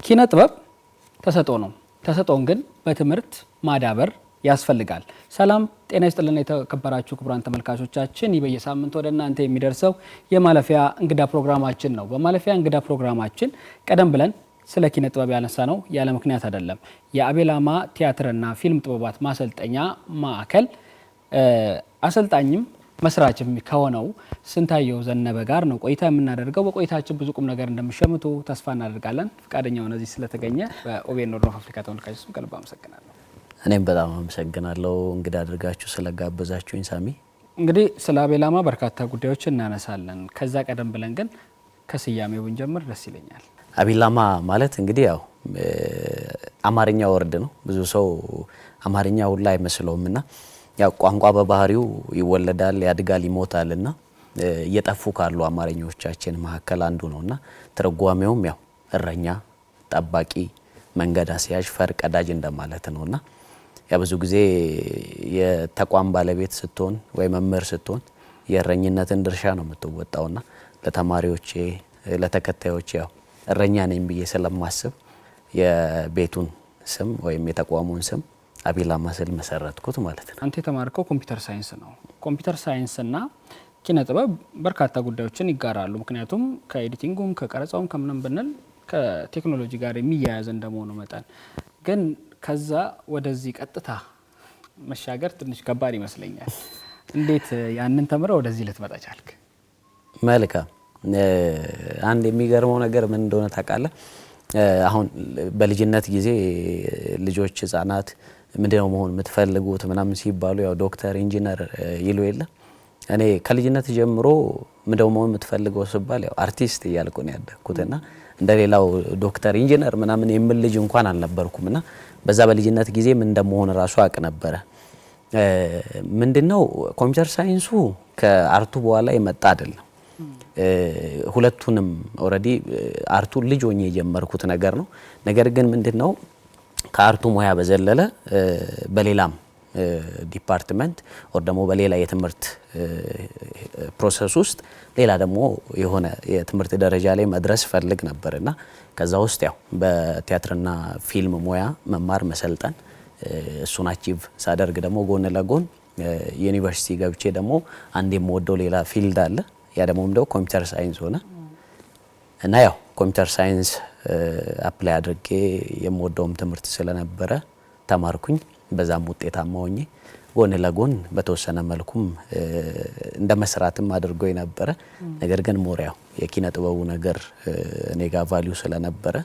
ኪነ ጥበብ ተሰጥኦ ነው። ተሰጥኦን ግን በትምህርት ማዳበር ያስፈልጋል። ሰላም ጤና ይስጥልን የተከበራችሁ ክቡራን ተመልካቾቻችን፣ በየሳምንቱ ወደ እናንተ የሚደርሰው የማለፊያ እንግዳ ፕሮግራማችን ነው። በማለፊያ እንግዳ ፕሮግራማችን ቀደም ብለን ስለ ኪነ ጥበብ ያነሳ ነው ያለ ምክንያት አይደለም። የአቤላማ ቲያትርና ፊልም ጥበባት ማሰልጠኛ ማዕከል አሰልጣኝም መስራችም ከሆነው ስንታየው ዘነበ ጋር ነው ቆይታ የምናደርገው። በቆይታችን ብዙ ቁም ነገር እንደምሸምቱ ተስፋ እናደርጋለን። ፈቃደኛ ሆነ እዚህ ስለተገኘ በኦቤን ኖርዝ አፍሪካ ተመልካቾች ስም ከልብ አመሰግናለሁ። እኔም በጣም አመሰግናለሁ እንግዳ አድርጋችሁ ስለጋበዛችሁኝ። ሳሚ፣ እንግዲህ ስለ አቤላማ በርካታ ጉዳዮች እናነሳለን። ከዛ ቀደም ብለን ግን ከስያሜው ብንጀምር ደስ ይለኛል። አቤላማ ማለት እንግዲህ ያው አማርኛ ወርድ ነው። ብዙ ሰው አማርኛ ሁላ አይመስለውምና ያው ቋንቋ በባህሪው ይወለዳል፣ ያድጋል፣ ይሞታልና እየጠፉ ካሉ አማርኛዎቻችን መካከል አንዱ ነውና ትርጓሜውም ያው እረኛ፣ ጠባቂ፣ መንገድ አስያዥ፣ ፈር ቀዳጅ እንደማለት ነውና ያ ብዙ ጊዜ የተቋም ባለቤት ስትሆን ወይ መምህር ስትሆን የእረኝነትን ድርሻ ነው የምትወጣውና ለተማሪዎቼ ለተከታዮቼ ያው እረኛ ነኝ ብዬ ስለማስብ የቤቱን ስም ወይም የተቋሙን ስም አቤላማ ስል መሰረትኩት ማለት ነው። አንተ የተማርከው ኮምፒውተር ሳይንስ ነው። ኮምፒውተር ሳይንስና ኪነ ጥበብ በርካታ ጉዳዮችን ይጋራሉ። ምክንያቱም ከኤዲቲንጉም ከቀረጻውም ከምንም ብንል ከቴክኖሎጂ ጋር የሚያያዝ እንደመሆኑ መጠን ግን ከዛ ወደዚህ ቀጥታ መሻገር ትንሽ ከባድ ይመስለኛል። እንዴት ያንን ተምረህ ወደዚህ ልትመጣ ቻልክ? መልካም። አንድ የሚገርመው ነገር ምን እንደሆነ ታውቃለህ? አሁን በልጅነት ጊዜ ልጆች ህፃናት ምንድነው መሆን የምትፈልጉት ምናምን ሲባሉ ያው ዶክተር፣ ኢንጂነር ይሉ የለ። እኔ ከልጅነት ጀምሮ ምንድነው መሆን የምትፈልገው ሲባል ያው አርቲስት እያልኩ ነው ያደግኩትና እንደሌላው ዶክተር፣ ኢንጂነር ምናምን የምል ልጅ እንኳን አልነበርኩምና በዛ በልጅነት ጊዜ ምን እንደመሆን ራሱ አቅ ነበረ። ምንድነው ኮምፒውተር ሳይንሱ ከአርቱ በኋላ የመጣ አይደለም። ሁለቱንም ኦሬዲ አርቱ ልጅ ሆኜ የጀመርኩት ነገር ነው። ነገር ግን ምንድነው ከአርቱ ሙያ በዘለለ በሌላም ዲፓርትመንት ወር ደግሞ በሌላ የትምህርት ፕሮሰስ ውስጥ ሌላ ደግሞ የሆነ የትምህርት ደረጃ ላይ መድረስ ፈልግ ነበርና ከዛ ውስጥ ያው በቲያትርና ፊልም ሙያ መማር መሰልጠን እሱን አቺቭ ሳደርግ ደግሞ ጎን ለጎን ዩኒቨርሲቲ ገብቼ ደግሞ አንድ የምወደው ሌላ ፊልድ አለ። ያ ደግሞ እንደው ኮምፒውተር ሳይንስ ሆነ እና ያው ኮምፒውተር ሳይንስ አፕላይ አድርጌ የምወደውም ትምህርት ስለነበረ ተማርኩኝ። በዛም ውጤታማ ሆኜ ጎን ለጎን በተወሰነ መልኩም እንደ መስራትም አድርጎ የነበረ ነገር ግን ሞሪያው የኪነ ጥበቡ ነገር እኔ ጋር ቫልዩ ስለነበረ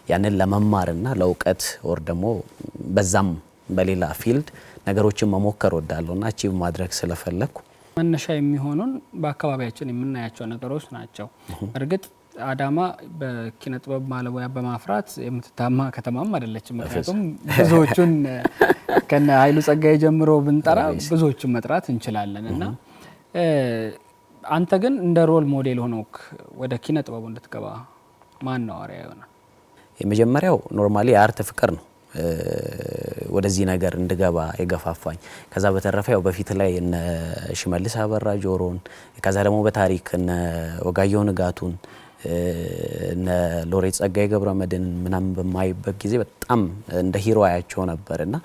ያንን ለመማርና ለውቀት ወር ደግሞ በዛም በሌላ ፊልድ ነገሮችን መሞከር ወዳለውና አቺቭ ማድረግ ስለፈለኩ መነሻ የሚሆኑን በአካባቢያችን የምናያቸው ነገሮች ናቸው። እርግጥ አዳማ በኪነ ጥበብ ማለሙያ በማፍራት የምትታማ ከተማም አይደለችም። ምክንያቱም ብዙዎቹን ከነ ኃይሉ ጸጋዬ ጀምሮ ብንጠራ ብዙዎቹን መጥራት እንችላለን እና አንተ ግን እንደ ሮል ሞዴል ሆኖክ ወደ ኪነ ጥበቡ እንድትገባ ማን ነው አሪያ የሆነ? የመጀመሪያው ኖርማሊ የአርት ፍቅር ነው ወደዚህ ነገር እንድገባ የገፋፋኝ። ከዛ በተረፈ ያው በፊት ላይ እነ ሽመልስ አበራ ጆሮን፣ ከዛ ደግሞ በታሪክ እነ ወጋየሁ ንጋቱን እነ ሎሬት ጸጋዬ ገብረመድህን ምናምን በማይበት ጊዜ በጣም እንደ ሂሮ አያቸው ነበርና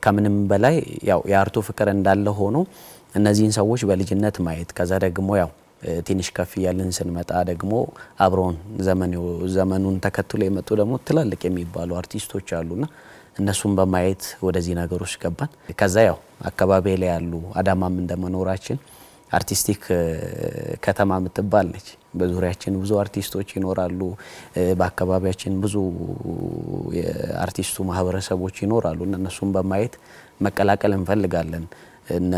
ከምንም በላይ ያው የአርቱ ፍቅር እንዳለ ሆኖ እነዚህን ሰዎች በልጅነት ማየት ከዛ ደግሞ ያው ትንሽ ከፍ ያለን ስንመጣ ደግሞ አብሮን ዘመኑን ተከትሎ የመጡ ደግሞ ትላልቅ የሚባሉ አርቲስቶች አሉና እነሱን በማየት ወደዚህ ነገሮች ገባን። ከዛ ያው አካባቢ ላይ ያሉ አዳማም እንደመኖራችን አርቲስቲክ ከተማ የምትባል ነች። በዙሪያችን ብዙ አርቲስቶች ይኖራሉ። በአካባቢያችን ብዙ የአርቲስቱ ማህበረሰቦች ይኖራሉ። እነሱን በማየት መቀላቀል እንፈልጋለን። እነ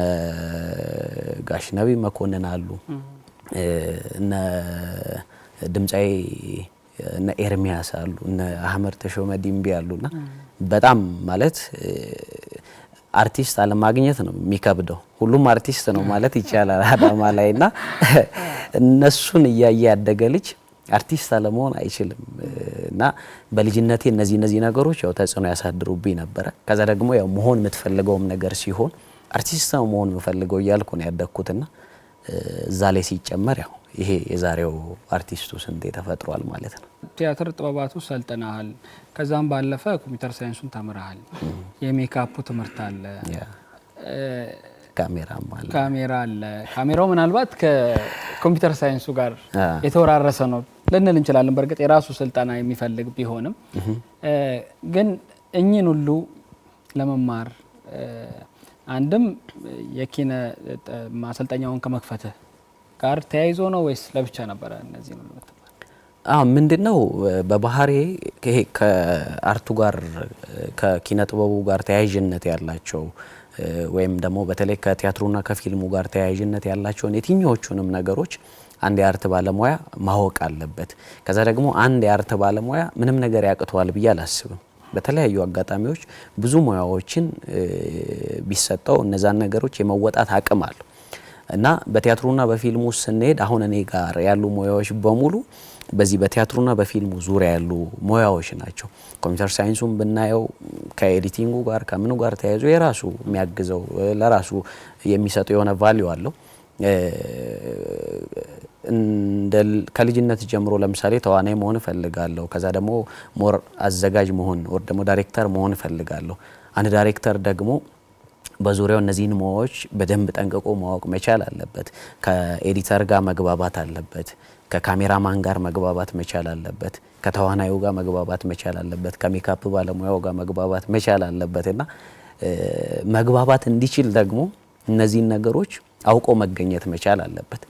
ጋሽ ነቢ መኮንን አሉ፣ እነ ድምጻይ እነ ኤርሚያስ አሉ፣ እነ አህመድ ተሾመ ዲምቢ አሉና በጣም ማለት አርቲስት አለማግኘት ነው የሚከብደው። ሁሉም አርቲስት ነው ማለት ይቻላል አዳማ ላይና እነሱን ያደገ ልጅ አርቲስት አለመሆን አይችልም እና በልጅነቴ እነዚህ ነገሮች ያው ተጽዕኖ ያሳድሩብኝ ነበር። ከዛ ደግሞ ያው መሆን የምትፈልገውም ነገር ሲሆን አርቲስት ነው መሆን የምፈልገው እያልኩ ነው ያደኩትና እዛ ላይ ሲጨመር ያው ይሄ የዛሬው አርቲስቱ ስንቴ ተፈጥሯል ማለት ነው። ቲያትር ጥበባቱ ሰልጥነሃል። ከዛም ባለፈ ኮምፒውተር ሳይንሱን ተምረሃል። የሜካፑ ትምህርት አለ፣ ካሜራ አለ። ካሜራው ምናልባት ከኮምፒውተር ሳይንሱ ጋር የተወራረሰ ነው ልንል እንችላለን። በእርግጥ የራሱ ስልጠና የሚፈልግ ቢሆንም ግን እኚህን ሁሉ ለመማር አንድም የኪነ ማሰልጠኛውን ከመክፈትህ ጋር ተያይዞ ነው ወይስ ለብቻ ነበረ? እነዚህ ነው ምንድነው በባህሪ ይሄ ከአርቱ ጋር ከኪነ ጥበቡ ጋር ተያያዥነት ያላቸው ወይም ደግሞ በተለይ ከቲያትሩና ከፊልሙ ጋር ተያያዥነት ያላቸውን የትኞቹንም ነገሮች አንድ የአርት ባለሙያ ማወቅ አለበት። ከዛ ደግሞ አንድ የአርት ባለሙያ ምንም ነገር ያቅተዋል ብዬ አላስብም። በተለያዩ አጋጣሚዎች ብዙ ሙያዎችን ቢሰጠው እነዛን ነገሮች የመወጣት አቅም አለው እና በቲያትሩና በፊልሙ ስንሄድ አሁን እኔ ጋር ያሉ ሙያዎች በሙሉ በዚህ በቲያትሩና በፊልሙ ዙሪያ ያሉ ሙያዎች ናቸው። ኮምፒውተር ሳይንሱን ብናየው ከኤዲቲንጉ ጋር ከምኑ ጋር ተያይዞ የራሱ የሚያግዘው ለራሱ የሚሰጠው የሆነ ቫልዩ አለው። ከልጅነት ጀምሮ ለምሳሌ ተዋናይ መሆን እፈልጋለሁ። ከዛ ደግሞ ሞር አዘጋጅ መሆን ወር ደግሞ ዳይሬክተር መሆን እፈልጋለሁ። አንድ ዳይሬክተር ደግሞ በዙሪያው እነዚህን ሙያዎች በደንብ ጠንቅቆ ማወቅ መቻል አለበት። ከኤዲተር ጋር መግባባት አለበት። ከካሜራማን ጋር መግባባት መቻል አለበት። ከተዋናዩ ጋር መግባባት መቻል አለበት። ከሜካፕ ባለሙያው ጋር መግባባት መቻል አለበት እና መግባባት እንዲችል ደግሞ እነዚህን ነገሮች አውቆ መገኘት መቻል አለበት።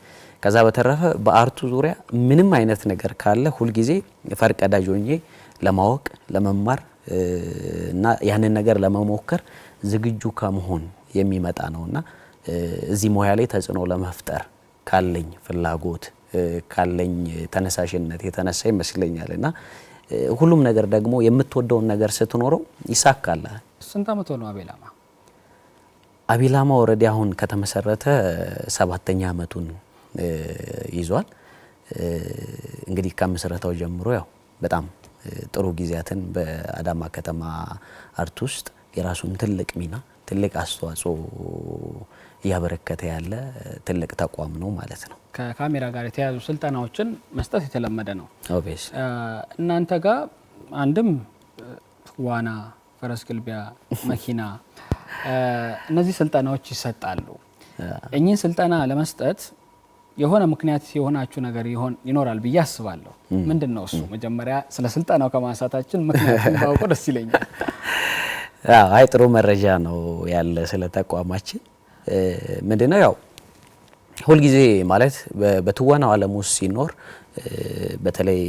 ከዛ በተረፈ በአርቱ ዙሪያ ምንም አይነት ነገር ካለ ሁልጊዜ ፈርቀዳጅ ሆኜ ለማወቅ ለመማር እና ያንን ነገር ለመሞከር ዝግጁ ከመሆን የሚመጣ ነውና እዚህ ሙያ ላይ ተጽዕኖ ለመፍጠር ካለኝ ፍላጎት ካለኝ ተነሳሽነት የተነሳ ይመስለኛልና ሁሉም ነገር ደግሞ የምትወደውን ነገር ስትኖረው ይሳካል። ስንት አመት ሆነ አቤላማ? አቤላማ ኦሬዲ አሁን ከተመሰረተ 7ኛ አመቱን ይዟል። እንግዲህ ከምስረታው ጀምሮ ያው በጣም ጥሩ ጊዜያትን በአዳማ ከተማ አርት ውስጥ የራሱን ትልቅ ሚና ትልቅ አስተዋጽኦ እያበረከተ ያለ ትልቅ ተቋም ነው ማለት ነው። ከካሜራ ጋር የተያዙ ስልጠናዎችን መስጠት የተለመደ ነው። ኦብቪየስ እናንተ ጋር አንድም ዋና፣ ፈረስ ግልቢያ፣ መኪና እነዚህ ስልጠናዎች ይሰጣሉ። እኚህን ስልጠና ለመስጠት የሆነ ምክንያት የሆናችሁ ነገር ይኖራል ብዬ አስባለሁ። ምንድነው እሱ? መጀመሪያ ስለ ስልጠናው ከማንሳታችን ምክንያቱም ባውቀው ደስ ይለኛል። አይ ጥሩ መረጃ ነው ያለ ስለ ተቋማችን። ምንድነው ያው ሁልጊዜ ማለት በትወናው ዓለም ውስጥ ሲኖር በተለይ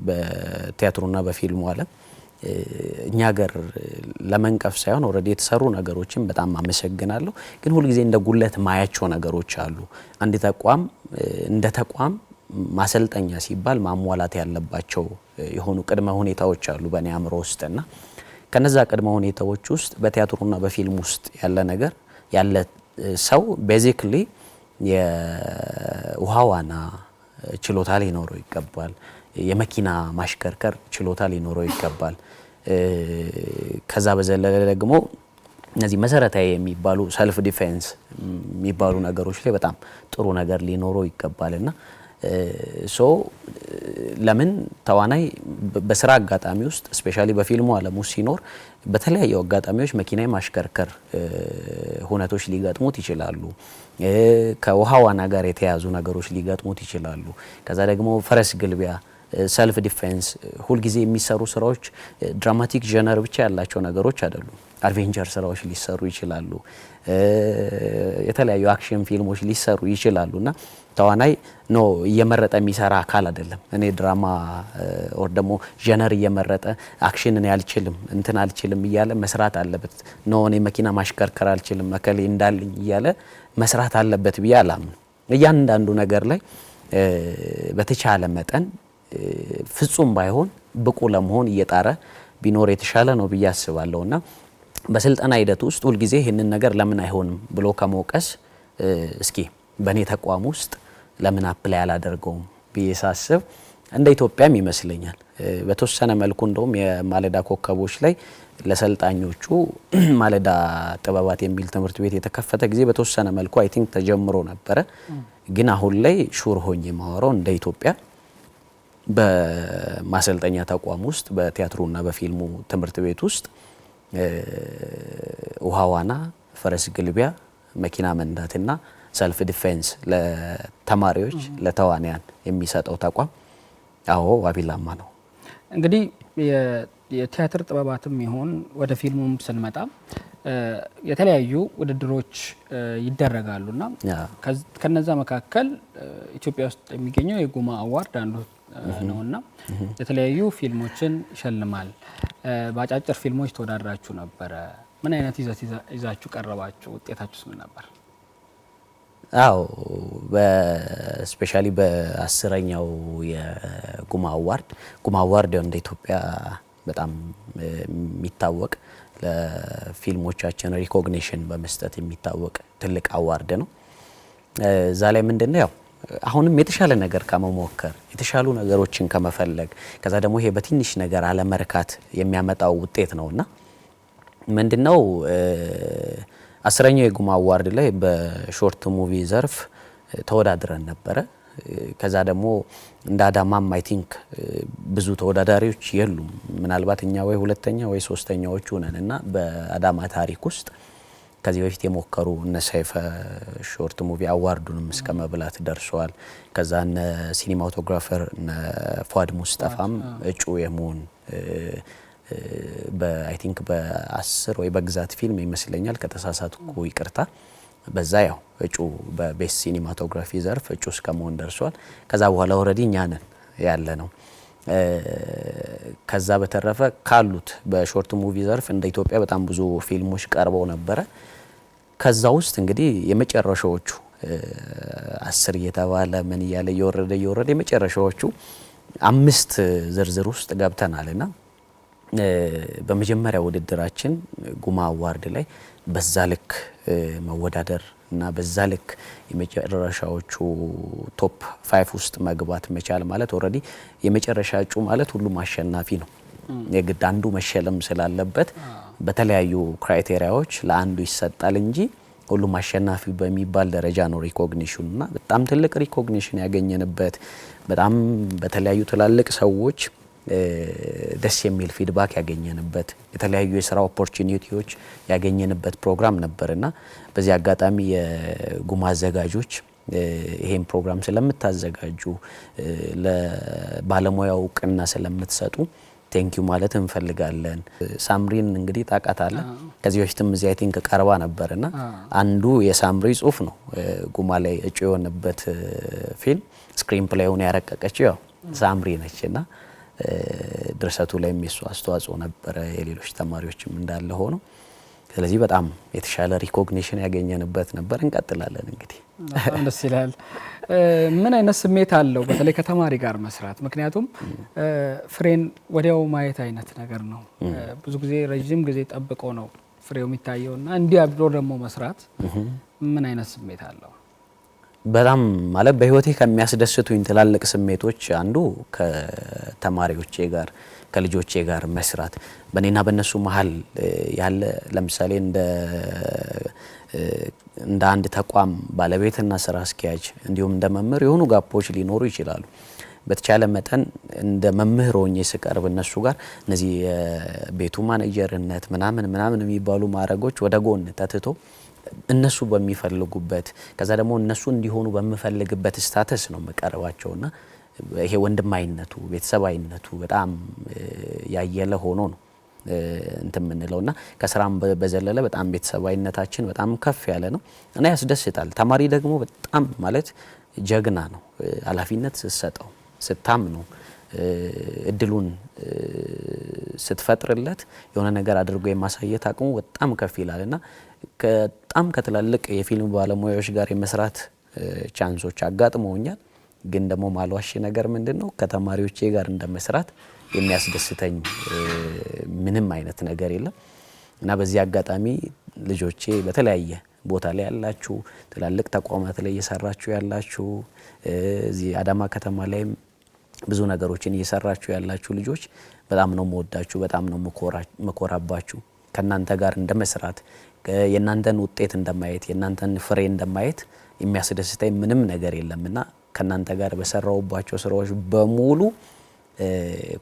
በቲያትሩና በፊልሙ ዓለም እኛ ሀገር ለመንቀፍ ሳይሆን ኦሬዲ የተሰሩ ነገሮችን በጣም አመሰግናለሁ። ግን ሁልጊዜ እንደ ጉለት ማያቸው ነገሮች አሉ። አንድ ተቋም እንደ ተቋም ማሰልጠኛ ሲባል ማሟላት ያለባቸው የሆኑ ቅድመ ሁኔታዎች አሉ በእኔ አእምሮ ውስጥና ከነዛ ቅድመ ሁኔታዎች ውስጥ በቲያትሩና በፊልም ውስጥ ያለ ነገር ያለ ሰው ቤዚክሊ የውሃ ዋና ችሎታ ሊኖረው ይገባል። የመኪና ማሽከርከር ችሎታ ሊኖረው ይገባል። ከዛ በዘለለ ደግሞ እነዚህ መሰረታዊ የሚባሉ ሰልፍ ዲፌንስ የሚባሉ ነገሮች ላይ በጣም ጥሩ ነገር ሊኖረው ይገባልና ለምን ተዋናይ በስራ አጋጣሚ ውስጥ ስፔሻሊ በፊልሙ ዓለም ውስጥ ሲኖር በተለያዩ አጋጣሚዎች መኪና ማሽከርከር ሁነቶች ሊገጥሙት ይችላሉ። ከውሃ ዋና ጋር የተያዙ ነገሮች ሊገጥሙት ይችላሉ። ከዛ ደግሞ ፈረስ ግልቢያ ሰልፍ ዲፌንስ ሁልጊዜ የሚሰሩ ስራዎች ድራማቲክ ጀነር ብቻ ያላቸው ነገሮች አይደሉም። አድቬንቸር ስራዎች ሊሰሩ ይችላሉ። የተለያዩ አክሽን ፊልሞች ሊሰሩ ይችላሉና ተዋናይ ነው እየመረጠ የሚሰራ አካል አይደለም። እኔ ድራማ ኦር ደግሞ ጀነር እየመረጠ አክሽን እኔ አልችልም እንትን አልችልም እያለ መስራት አለበት። ነው እኔ መኪና ማሽከርከር አልችልም መከሌ እንዳልኝ እያለ መስራት አለበት ብዬ አላምንም። እያንዳንዱ ነገር ላይ በተቻለ መጠን ፍጹም ባይሆን ብቁ ለመሆን እየጣረ ቢኖር የተሻለ ነው ብዬ አስባለሁና በስልጠና ሂደት ውስጥ ሁሉ ጊዜ ይሄንን ነገር ለምን አይሆንም ብሎ ከመውቀስ እስኪ በኔ ተቋም ውስጥ ለምን አፕላይ አላደርገውም ብዬ ሳስብ እንደ ኢትዮጵያም ይመስለኛል በተወሰነ መልኩ እንደውም የማለዳ ኮከቦች ላይ ለሰልጣኞቹ ማለዳ ጥበባት የሚል ትምህርት ቤት የተከፈተ ጊዜ በተወሰነ መልኩ አይ ቲንክ ተጀምሮ ነበረ። ግን አሁን ላይ ሹር ሆኜ ማወራው እንደ ኢትዮጵያ በማሰልጠኛ ተቋም ውስጥ በቲያትሩና በፊልሙ ትምህርት ቤት ውስጥ ውሃ ዋና፣ ፈረስ ግልቢያ፣ መኪና መንዳትና ሰልፍ ዲፌንስ ለተማሪዎች ለተዋንያን የሚሰጠው ተቋም አዎ ዋቢላማ ነው። እንግዲህ የቲያትር ጥበባትም ይሆን ወደ ፊልሙም ስንመጣ የተለያዩ ውድድሮች ይደረጋሉና ከነዛ መካከል ኢትዮጵያ ውስጥ የሚገኘው የጉማ አዋርድ አንዱ ነውና የተለያዩ ፊልሞችን ይሸልማል። በአጫጭር ፊልሞች ተወዳድራችሁ ነበረ። ምን አይነት ይዘት ይዛችሁ ቀረባችሁ? ውጤታችሁስ ምን ነበር? አዎ በስፔሻሊ በ10ኛው የጉማ አዋርድ እንደ ኢትዮጵያ በጣም የሚታወቅ ለፊልሞቻችን ሪኮግኒሽን በመስጠት የሚታወቅ ትልቅ አዋርድ ነው። እዛ ላይ ምንድነው ያው አሁንም የተሻለ ነገር ከመሞከር የተሻሉ ነገሮችን ከመፈለግ ከዛ ደግሞ ይሄ በትንሽ ነገር አለመርካት የሚያመጣው ውጤት ነውና ምንድነው 10ኛው የጉማ አዋርድ ላይ በሾርት ሙቪ ዘርፍ ተወዳድረን ነበረ። ከዛ ደግሞ እንደ አዳማም አይ ቲንክ ብዙ ተወዳዳሪዎች የሉም። ምናልባት እኛ ወይ ሁለተኛ ወይ ሶስተኛዎቹ ነን እና በአዳማ ታሪክ ውስጥ ከዚህ በፊት የሞከሩ እነ ሰይፈ ሾርት ሙቪ አዋርዱንም እስከ መብላት ደርሰዋል። ከዛ እነ ሲኒማቶግራፈር እነ ፏድ ሙስጠፋም እጩ የመሆን በአይ ቲንክ በ10 ወይ በግዛት ፊልም ይመስለኛል ከተሳሳትኩ ይቅርታ በዛ ያው እጩ በቤስት ሲኒማቶግራፊ ዘርፍ እጩ እስከ መሆን ደርሷል። ከዛ በኋላ ኦሬዲ እኛ ነን ያለ ነው። ከዛ በተረፈ ካሉት በሾርት ሙቪ ዘርፍ እንደ ኢትዮጵያ በጣም ብዙ ፊልሞች ቀርበው ነበረ። ከዛ ውስጥ እንግዲህ የመጨረሻዎቹ 10 እየተባለ ምን እያለ እየወረደ የመጨረሻዎቹ 5 ዝርዝር ውስጥ ገብተናልና በመጀመሪያ ውድድራችን ጉማ አዋርድ ላይ በዛ ልክ መወዳደር እና በዛ ልክ የመጨረሻዎቹ ቶፕ 5 ውስጥ መግባት መቻል ማለት ኦሬዲ የመጨረሻ እጩ ማለት ሁሉም አሸናፊ ነው። የግድ አንዱ መሸለም ስላለበት በተለያዩ ክራይቴሪያዎች ለአንዱ ይሰጣል እንጂ ሁሉም አሸናፊ በሚባል ደረጃ ነው ሪኮግኒሽን እና በጣም ትልቅ ሪኮግኒሽን ያገኘንበት በጣም በተለያዩ ትላልቅ ሰዎች ደስ የሚል ፊድባክ ያገኘንበት የተለያዩ የሥራ ኦፖርቹኒቲዎች ያገኘንበት ፕሮግራም ነበርና በዚህ አጋጣሚ የጉማ አዘጋጆች ይሄን ፕሮግራም ስለምታዘጋጁ ለባለሙያው እውቅና ስለምትሰጡ ቴንኪዩ ማለት እንፈልጋለን። ሳምሪን እንግዲህ ታውቃታለህ ከዚህ በፊትም እዚህ አይ ቲንክ ቀርባ ነበርና አንዱ የሳምሪ ጽሁፍ ነው ጉማ ላይ እጩ የሆነበት ፊልም ስክሪን ፕሌይውን ያረቀቀችው ያው ሳምሪ ነችና ድርሰቱ ላይ የሱ አስተዋጽኦ ነበረ የሌሎች ተማሪዎችም እንዳለ ሆኖ ስለዚህ በጣም የተሻለ ሪኮግኒሽን ያገኘንበት ነበር። እንቀጥላለን እንግዲህ በጣም ደስ ይላል። ምን አይነት ስሜት አለው በተለይ ከተማሪ ጋር መስራት? ምክንያቱም ፍሬን ወዲያው ማየት አይነት ነገር ነው። ብዙ ጊዜ ረጅም ጊዜ ጠብቆ ነው ፍሬው የሚታየውና እንዲህ አብሮ ደግሞ መስራት ምን አይነት ስሜት አለው? በጣም ማለት በህይወቴ ከሚያስደስቱኝ ትላልቅ ስሜቶች አንዱ ከተማሪዎቼ ጋር ከልጆቼ ጋር መስራት በኔና በነሱ መሀል ያለ ለምሳሌ እንደ አንድ ተቋም ባለቤትና ስራ አስኪያጅ እንዲሁም እንደ መምህር የሆኑ ጋፖች ሊኖሩ ይችላሉ። በተቻለ መጠን እንደ መምህር ሆኜ ስቀርብ እነሱ ጋር እነዚህ የቤቱ ማኔጀርነት ምናምን የሚባሉ ማዕረጎች ወደ ጎን ተትቶ እነሱ በሚፈልጉበት ከዛ ደግሞ እነሱ እንዲሆኑ በሚፈልግበት ስታተስ ነው መቀረባቸውና ይሄ ወንድማይነቱ ቤተሰባይነቱ በጣም ያየለ ሆኖ ነው እንትን ምንለውና ከስራም በዘለለ በጣም ቤተሰባይነታችን በጣም ከፍ ያለ ነው እና ያስደስታል። ተማሪ ደግሞ በጣም ማለት ጀግና ነው። ኃላፊነት ስትሰጠው ስታምነው እድሉን ስትፈጥርለት የሆነ ነገር አድርጎ የማሳየት አቅሙ በጣም ከፍ ይላልና በጣም ከትላልቅ የፊልም ባለሙያዎች ጋር የመስራት ቻንሶች አጋጥመውኛል። ግን ደግሞ ማልዋሽ ነገር ምንድነው ከተማሪዎቼ ጋር እንደመስራት የሚያስደስተኝ ምንም አይነት ነገር የለም እና በዚህ አጋጣሚ ልጆቼ በተለያየ ቦታ ላይ ያላችሁ ትላልቅ ተቋማት ላይ እየሰራችሁ ያላችሁ እዚህ አዳማ ከተማ ላይም ብዙ ነገሮችን እየሰራችሁ ያላችሁ ልጆች በጣም ነው መወዳችሁ፣ በጣም ነው መኮራባችሁ። ከናንተ ጋር እንደመስራት የናንተን ውጤት እንደማየት የናንተን ፍሬ እንደማየት የሚያስደስተኝ ምንም ነገር የለምና ከናንተ ጋር በሰራውባቸው ስራዎች በሙሉ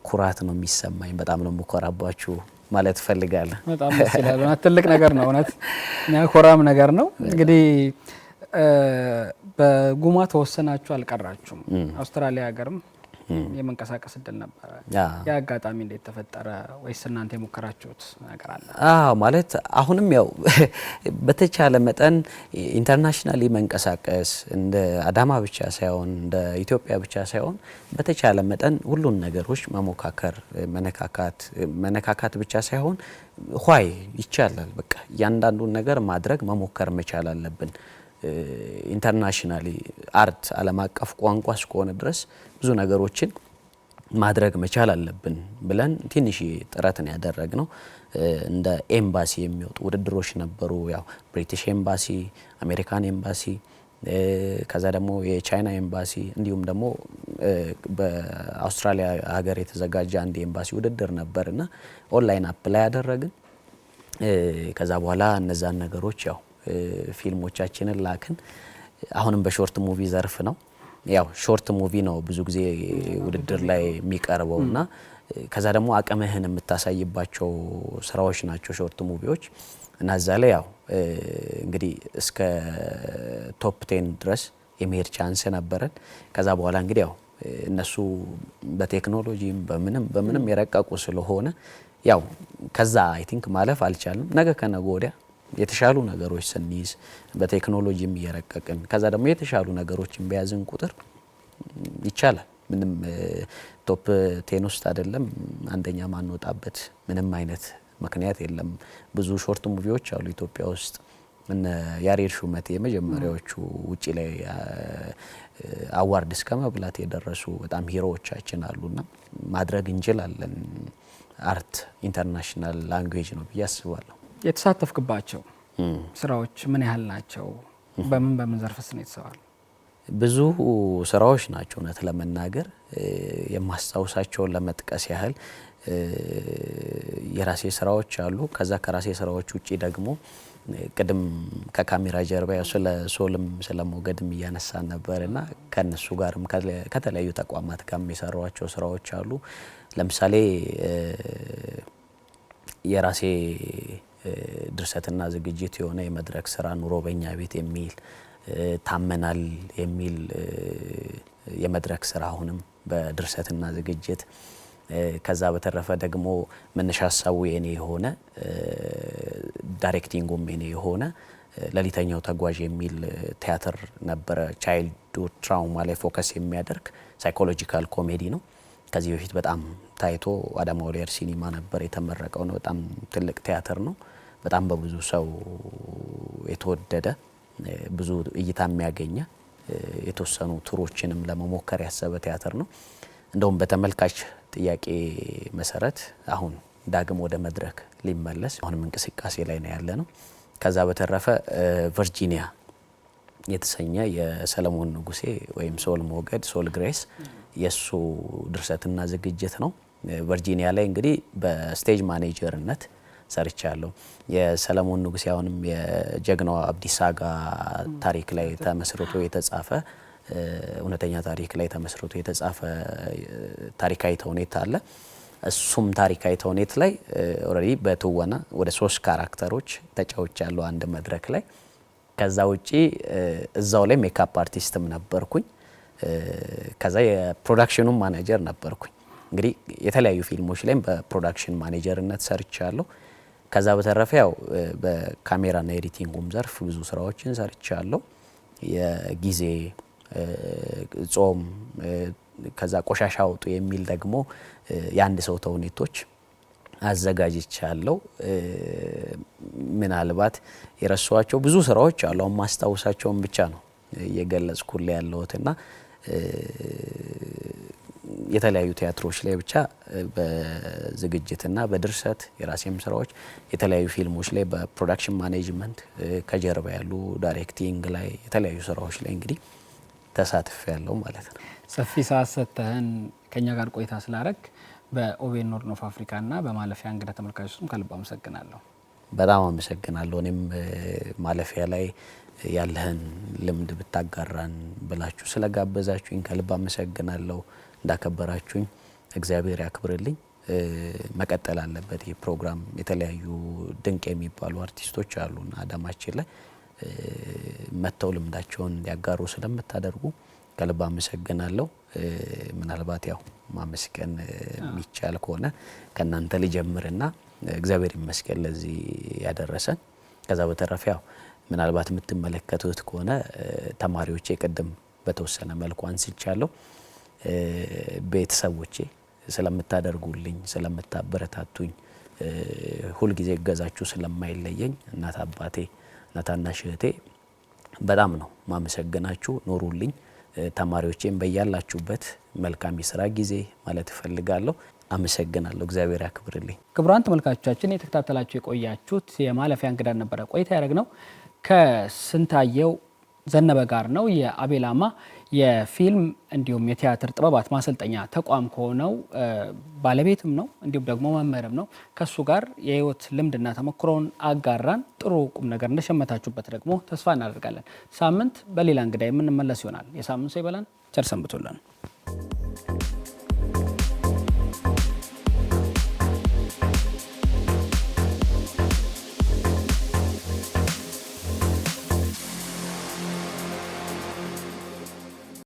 ኩራት ነው የሚሰማኝ። በጣም ነው መኮራባችሁ ማለት ፈልጋለሁ። በጣም ደስ ይላል። ትልቅ ነገር ነው እውነት የሚያኮራም ነገር ነው። እንግዲህ በጉማ ተወሰናችሁ አልቀራችሁም። አውስትራሊያ ሀገርም የመንቀሳቀስ እድል ነበረ። ያ አጋጣሚ እንዴት ተፈጠረ? ወይስ እናንተ የሞከራችሁት ነገር አለ? ማለት አሁንም ያው በተቻለ መጠን ኢንተርናሽናሊ መንቀሳቀስ እንደ አዳማ ብቻ ሳይሆን እንደ ኢትዮጵያ ብቻ ሳይሆን በተቻለ መጠን ሁሉን ነገሮች መሞካከር መነካካት ብቻ ሳይሆን ሆይ ይቻላል። በቃ እያንዳንዱን ነገር ማድረግ መሞከር መቻል አለብን። ኢንተርናሽናሊ አርት ዓለም አቀፍ ቋንቋ እስከሆነ ድረስ ብዙ ነገሮችን ማድረግ መቻል አለብን ብለን ትንሽ ጥረትን ያደረግነው እንደ ኤምባሲ የሚወጡ ውድድሮች ነበሩ። ያው ብሪቲሽ ኤምባሲ፣ አሜሪካን ኤምባሲ፣ ከዛ ደግሞ የቻይና ኤምባሲ እንዲሁም ደግሞ በአውስትራሊያ ሀገር የተዘጋጀ አንድ ኤምባሲ ውድድር ነበርና ኦንላይን አፕላይ ያደረግን። ከዛ በኋላ እነዛን ነገሮች ያው ፊልሞቻችንን ላክን። አሁንም በሾርት ሙቪ ዘርፍ ነው። ያው ሾርት ሙቪ ነው ብዙ ጊዜ ውድድር ላይ የሚቀርበውና ከዛ ደግሞ አቅምህን የምታሳይባቸው ስራዎች ናቸው ሾርት ሙቪዎች እና እዛ ላይ ያው እንግዲህ እስከ ቶፕ 10 ድረስ የመሄድ ቻንስ ነበረን። ከዛ በኋላ እንግዲህ ያው እነሱ በቴክኖሎጂም በምንም የረቀቁ ስለሆነ ያው ከዛ አይ ቲንክ ማለፍ አልቻልም። ነገ ከነገ ወዲያ የተሻሉ ነገሮች ስንይዝ በቴክኖሎጂም እየረቀቅን ከዛ ደግሞ የተሻሉ ነገሮችን በያዝን ቁጥር ይቻላል። ምንም ቶፕ 10 ውስጥ አይደለም አንደኛ ማንወጣበት ምንም አይነት ምክንያት የለም። ብዙ ሾርት ሙቪዎች አሉ ኢትዮጵያ ውስጥ እነ ያሬድ ሹመቴ የመጀመሪያዎቹ ውጪ ላይ አዋርድ እስከ መብላት የደረሱ በጣም ሂሮዎቻችን አሉና ማድረግ እንችላለን። አርት ኢንተርናሽናል ላንጉዌጅ ነው ብዬ አስባለሁ። የተሳተፍክባቸው ስራዎች ምን ያህል ናቸው? በምን ዘርፍስ ነው የተሰራው? ብዙ ስራዎች ናቸው። እውነት ለመናገር የማስታውሳቸውን ለመጥቀስ ያህል የራሴ ስራዎች አሉ። ከዛ ከራሴ ስራዎች ውጪ ደግሞ ቅድም ከካሜራ ጀርባ ስለ ሶልም ስለ ሞገድም እያነሳን ነበርና ከነሱ ጋርም ከተለያዩ ተቋማት ጋር የሰራዋቸው ስራዎች አሉ። ለምሳሌ የራሴ ድርሰትና ዝግጅት የሆነ የመድረክ ስራ ኑሮ በእኛ ቤት የሚል ታመናል የሚል የመድረክ ስራ አሁንም በድርሰትና ዝግጅት ከዛ በተረፈ ደግሞ መነሻ ሀሳቡ የኔ የሆነ ዳይሬክቲንጉም የኔ የሆነ ለሊተኛው ተጓዥ የሚል ቲያትር ነበረ። ቻይልድሁድ ትራውማ ላይ ፎከስ የሚያደርግ ሳይኮሎጂካል ኮሜዲ ነው። ከዚህ በፊት በጣም ታይቶ አዳማ ወሊየር ሲኒማ ነበር የተመረቀው ነው። በጣም ትልቅ ቲያትር ነው። በጣም በብዙ ሰው የተወደደ ብዙ እይታ የሚያገኘ የተወሰኑ ቱሮችንም ለመሞከር ያሰበ ቲያትር ነው። እንደውም በተመልካች ጥያቄ መሰረት አሁን ዳግም ወደ መድረክ ሊመለስ አሁንም እንቅስቃሴ ላይ ነው ያለ ነው። ከዛ በተረፈ ቨርጂኒያ የተሰኘ የሰለሞን ንጉሴ ወይም ሶል ሞገድ ሶል ግሬስ የሱ ድርሰትና ዝግጅት ነው። ቨርጂኒያ ላይ እንግዲህ በስቴጅ ማኔጀርነት ሰርቻለሁ። የሰለሞን ንጉሴ አሁንም የጀግናው አብዲሳ አጋ ታሪክ ላይ ተመስርቶ የተጻፈ እውነተኛ ታሪክ ላይ ተመስርቶ የተጻፈ ታሪካዊ ተውኔት አለ። እሱም ታሪካዊ ተውኔት ላይ ኦሬዲ በትወና ወደ 3 ካራክተሮች ተጫውቻለሁ አንድ መድረክ ላይ። ከዛ ውጪ እዛው ላይ ሜካፕ አርቲስትም ነበርኩኝ። ከዛ የፕሮዳክሽኑ ማኔጀር ነበርኩኝ። እንግዲህ የተለያዩ ፊልሞች ላይም በፕሮዳክሽን ማኔጀርነት ሰርቻለሁ። ከዛ በተረፈ ያው በካሜራና ኤዲቲንጉም ዘርፍ ብዙ ስራዎችን ሰርቻለሁ። የጊዜ ጾም ከዛ ቆሻሻ አውጡ የሚል ደግሞ የአንድ ሰው ተውኔቶች አዘጋጅቻለሁ። ምናልባት የረሷቸው ብዙ ስራዎች አሉ። ማስታወሳቸውን ብቻ ነው እየገለጽኩልህ ያለሁትና የተለያዩ ቲያትሮች ላይ ብቻ በዝግጅትና በድርሰት የራሴም ስራዎች የተለያዩ ፊልሞች ላይ በፕሮዳክሽን ማኔጅመንት ከጀርባ ያሉ ዳይሬክቲንግ ላይ የተለያዩ ስራዎች ላይ እንግዲህ ተሳትፍ ያለው ማለት ነው። ሰፊ ሰዓት ሰጥተህን ከኛ ጋር ቆይታ ስላረግ በኦቤን ሆርን ኦፍ አፍሪካና በማለፊያ እንግዳ ተመልካቾች ስም ከልብ አመሰግናለሁ። በጣም አመሰግናለሁ። እኔም ማለፊያ ላይ ያለህን ልምድ ብታጋራን ብላችሁ ስለጋበዛችሁኝ ከልብ አመሰግናለሁ። እንዳከበራችሁኝ እግዚአብሔር ያክብርልኝ። መቀጠል አለበት ይህ ፕሮግራም። የተለያዩ ድንቅ የሚባሉ አርቲስቶች አሉና አዳማችን ላይ መተው ልምዳቸውን እንዲያጋሩ ስለምታደርጉ ከልብ አመሰግናለሁ። ምናልባት ያው ማመስገን የሚቻል ከሆነ ከናንተ ልጀምርና እግዚአብሔር ይመስገን ለዚህ ያደረሰን። ከዛ በተረፈ ያው ምናልባት የምትመለከቱት ከሆነ ተማሪዎቼ ቅድም በተወሰነ መልኩ አንስቻለሁ። ቤተሰቦቼ ስለምታደርጉልኝ ስለምታበረታቱኝ ሁል ጊዜ እገዛችሁ ስለማይለየኝ እናት አባቴ እና ታናሽ እህቴ በጣም ነው ማመሰግናችሁ። ኑሩልኝ። ተማሪዎቼም በያላችሁበት መልካም የስራ ጊዜ ማለት እፈልጋለሁ። አመሰግናለሁ። እግዚአብሔር ያክብርልኝ። ክቡራን ተመልካቾቻችን የተከታተላችሁ የቆያችሁት የማለፊያ እንግዳ ነበረ ቆይታ ያደረግነው ከስንታየው ዘነበ ጋር ነው። የአቤላማ የፊልም እንዲሁም የቲያትር ጥበባት ማሰልጠኛ ተቋም ከሆነው ባለቤትም ነው እንዲሁም ደግሞ መምህርም ነው። ከሱ ጋር የህይወት ልምድና ተሞክሮን አጋራን። ጥሩ ቁም ነገር እንደሸመታችሁበት ደግሞ ተስፋ እናደርጋለን። ሳምንት በሌላ እንግዳ የምንመለስ ይሆናል። የሳምንት ሰው ይበላን። ቸር ሰንብቱልን።